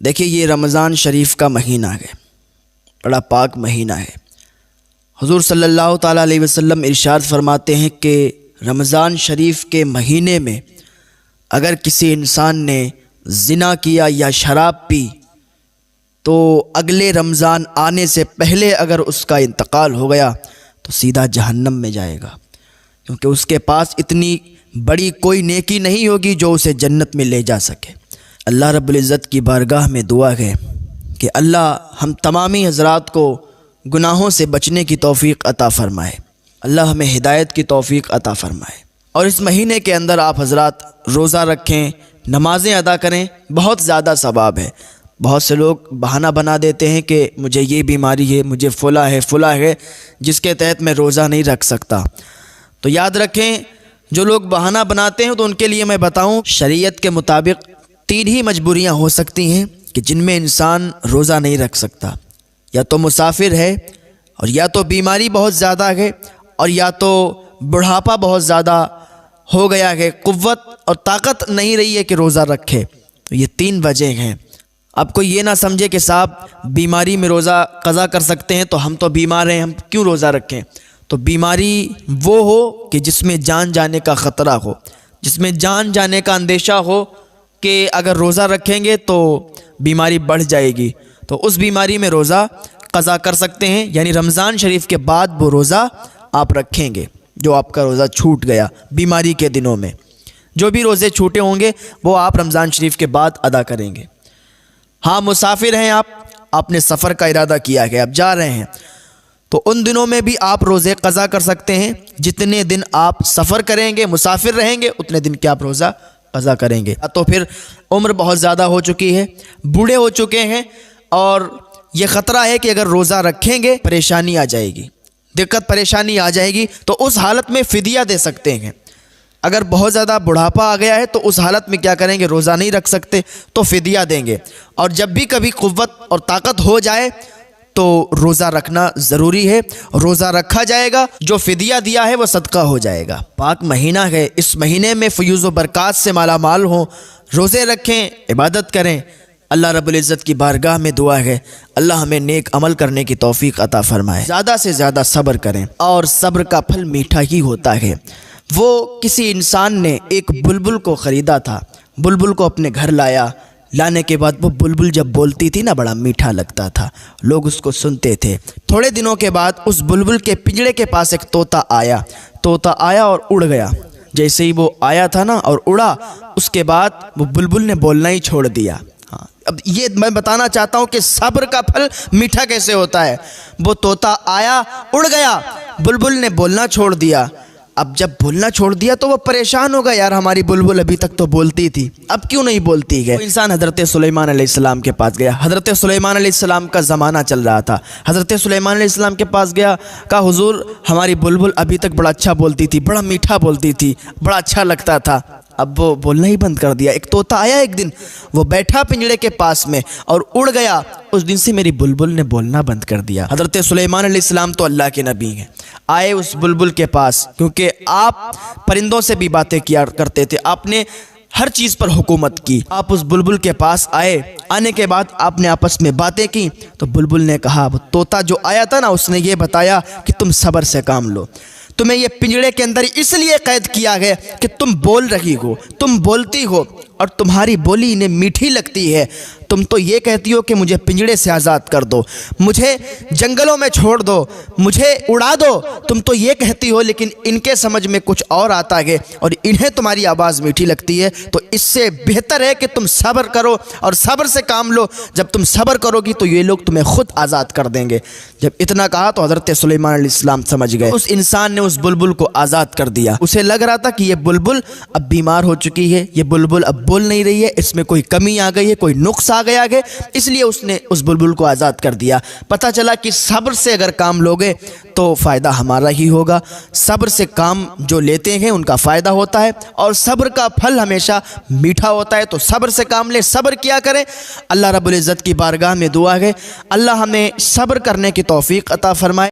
دیکھیے یہ رمضان شریف کا مہینہ ہے، بڑا پاک مہینہ ہے۔ حضور صلی اللہ تعالیٰ علیہ وسلم ارشاد فرماتے ہیں کہ رمضان شریف کے مہینے میں اگر کسی انسان نے زنا کیا یا شراب پی تو اگلے رمضان آنے سے پہلے اگر اس کا انتقال ہو گیا تو سیدھا جہنم میں جائے گا، کیونکہ اس کے پاس اتنی بڑی کوئی نیکی نہیں ہوگی جو اسے جنت میں لے جا سکے۔ اللہ رب العزت کی بارگاہ میں دعا ہے کہ اللہ ہم تمامی حضرات کو گناہوں سے بچنے کی توفیق عطا فرمائے، اللہ ہمیں ہدایت کی توفیق عطا فرمائے۔ اور اس مہینے کے اندر آپ حضرات روزہ رکھیں، نمازیں ادا کریں، بہت زیادہ ثواب ہے۔ بہت سے لوگ بہانہ بنا دیتے ہیں کہ مجھے یہ بیماری ہے، مجھے فلاں ہے جس کے تحت میں روزہ نہیں رکھ سکتا۔ تو یاد رکھیں، جو لوگ بہانہ بناتے ہیں تو ان کے لیے میں بتاؤں، شریعت کے مطابق 3 ہی مجبوریاں ہو سکتی ہیں کہ جن میں انسان روزہ نہیں رکھ سکتا، یا تو مسافر ہے، اور یا تو بیماری بہت زیادہ ہے، اور یا تو بڑھاپا بہت زیادہ ہو گیا ہے، قوت اور طاقت نہیں رہی ہے کہ روزہ رکھے۔ تو یہ 3 وجہ ہیں۔ آپ کو یہ نہ سمجھے کہ صاحب بیماری میں روزہ قضا کر سکتے ہیں تو ہم تو بیمار ہیں، ہم کیوں روزہ رکھیں؟ تو بیماری وہ ہو کہ جس میں جان جانے کا خطرہ ہو، جس میں جان جانے کا اندیشہ ہو کہ اگر روزہ رکھیں گے تو بیماری بڑھ جائے گی، تو اس بیماری میں روزہ قضا کر سکتے ہیں، یعنی رمضان شریف کے بعد وہ روزہ آپ رکھیں گے جو آپ کا روزہ چھوٹ گیا بیماری کے دنوں میں۔ جو بھی روزے چھوٹے ہوں گے وہ آپ رمضان شریف کے بعد ادا کریں گے۔ ہاں مسافر ہیں آپ نے سفر کا ارادہ کیا ہے، آپ جا رہے ہیں، تو ان دنوں میں بھی آپ روزے قضا کر سکتے ہیں۔ جتنے دن آپ سفر کریں گے، مسافر رہیں گے، اتنے دن کے آپ روزہ قضا کریں گے۔ تو پھر عمر بہت زیادہ ہو چکی ہے، بوڑھے ہو چکے ہیں، اور یہ خطرہ ہے کہ اگر روزہ رکھیں گے پریشانی آ جائے گی، دقت پریشانی آ جائے گی، تو اس حالت میں فدیہ دے سکتے ہیں۔ اگر بہت زیادہ بڑھاپا آ گیا ہے تو اس حالت میں کیا کریں گے؟ روزہ نہیں رکھ سکتے تو فدیہ دیں گے۔ اور جب بھی کبھی قوت اور طاقت ہو جائے تو روزہ رکھنا ضروری ہے، روزہ رکھا جائے گا، جو فدیہ دیا ہے وہ صدقہ ہو جائے گا۔ پاک مہینہ ہے، اس مہینے میں فیوز و برکات سے مالا مال ہوں، روزے رکھیں، عبادت کریں۔ اللہ رب العزت کی بارگاہ میں دعا ہے اللہ ہمیں نیک عمل کرنے کی توفیق عطا فرمائے۔ زیادہ سے زیادہ صبر کریں، اور صبر کا پھل میٹھا ہی ہوتا ہے۔ وہ کسی انسان نے ایک بلبل کو خریدا تھا، بلبل کو اپنے گھر لانے کے بعد وہ بلبل جب بولتی تھی نا بڑا میٹھا لگتا تھا، لوگ اس کو سنتے تھے۔ تھوڑے دنوں کے بعد اس بلبل کے پنجرے کے پاس ایک طوطا آیا اور اڑ گیا۔ جیسے ہی وہ آیا تھا نا اور اڑا، اس کے بعد وہ بلبل نے بولنا ہی چھوڑ دیا۔ اب یہ میں بتانا چاہتا ہوں کہ صبر کا پھل میٹھا کیسے ہوتا ہے۔ وہ طوطا آیا، اڑ گیا، بلبل نے بولنا چھوڑ دیا۔ اب جب بولنا چھوڑ دیا تو وہ پریشان ہو گیا، یار ہماری بلبل ابھی تک تو بولتی تھی، اب کیوں نہیں بولتی ہے؟ انسان حضرت سلیمان علیہ السلام کے پاس گیا۔ حضرت سلیمان علیہ السلام کا زمانہ چل رہا تھا۔ حضرت سلیمان علیہ السلام کے پاس گیا، کہا حضور ہماری بلبل ابھی تک بڑا اچھا بولتی تھی، بڑا میٹھا بولتی تھی، بڑا اچھا لگتا تھا، اب وہ بولنا ہی بند کر دیا۔ ایک طوطا آیا ایک دن، وہ بیٹھا پنجرے کے پاس میں اور اڑ گیا، اس دن سے میری بلبل نے بولنا بند کر دیا۔ حضرت سلیمان علیہ السلام تو اللہ کے نبی ہیں، آئے اس بلبل کے پاس، کیونکہ آپ پرندوں سے بھی باتیں کیا کرتے تھے، آپ نے ہر چیز پر حکومت کی۔ آپ اس بلبل کے پاس آئے، آنے کے بعد آپ نے آپس میں باتیں کی، تو بلبل نے کہا، وہ طوطا جو آیا تھا نا اس نے یہ بتایا کہ تم صبر سے کام لو، تمہیں یہ پنجرے کے اندر اس لیے قید کیا ہے کہ تم بول رہی ہو، تم بولتی ہو، اور تمہاری بولی انہیں میٹھی لگتی ہے۔ تم تو یہ کہتی ہو کہ مجھے پنجرے سے آزاد کر دو، مجھے جنگلوں میں چھوڑ دو، مجھے اڑا دو، تم تو یہ کہتی ہو، لیکن ان کے سمجھ میں کچھ اور آتا ہے اور انہیں تمہاری آواز میٹھی لگتی ہے۔ تو اس سے بہتر ہے کہ تم صبر کرو اور صبر سے کام لو۔ جب تم صبر کرو گی تو یہ لوگ تمہیں خود آزاد کر دیں گے۔ جب اتنا کہا تو حضرت سلیمان علیہ السلام سمجھ گئے، اس انسان نے اس بلبل کو آزاد کر دیا۔ اسے لگ رہا تھا کہ یہ بلبل اب بیمار ہو چکی ہے، یہ بلبل اب بول نہیں رہی ہے، اس میں کوئی کمی آ گئی ہے، کوئی نقص آ گیا ہے، اس لیے اس نے اس بلبل کو آزاد کر دیا۔ پتہ چلا کہ صبر سے اگر کام لوگے تو فائدہ ہمارا ہی ہوگا۔ صبر سے کام جو لیتے ہیں ان کا فائدہ ہوتا ہے، اور صبر کا پھل ہمیشہ میٹھا ہوتا ہے۔ تو صبر سے کام لیں، صبر کیا کریں۔ اللہ رب العزت کی بارگاہ میں دعا ہے اللہ ہمیں صبر کرنے کی توفیق عطا فرمائے۔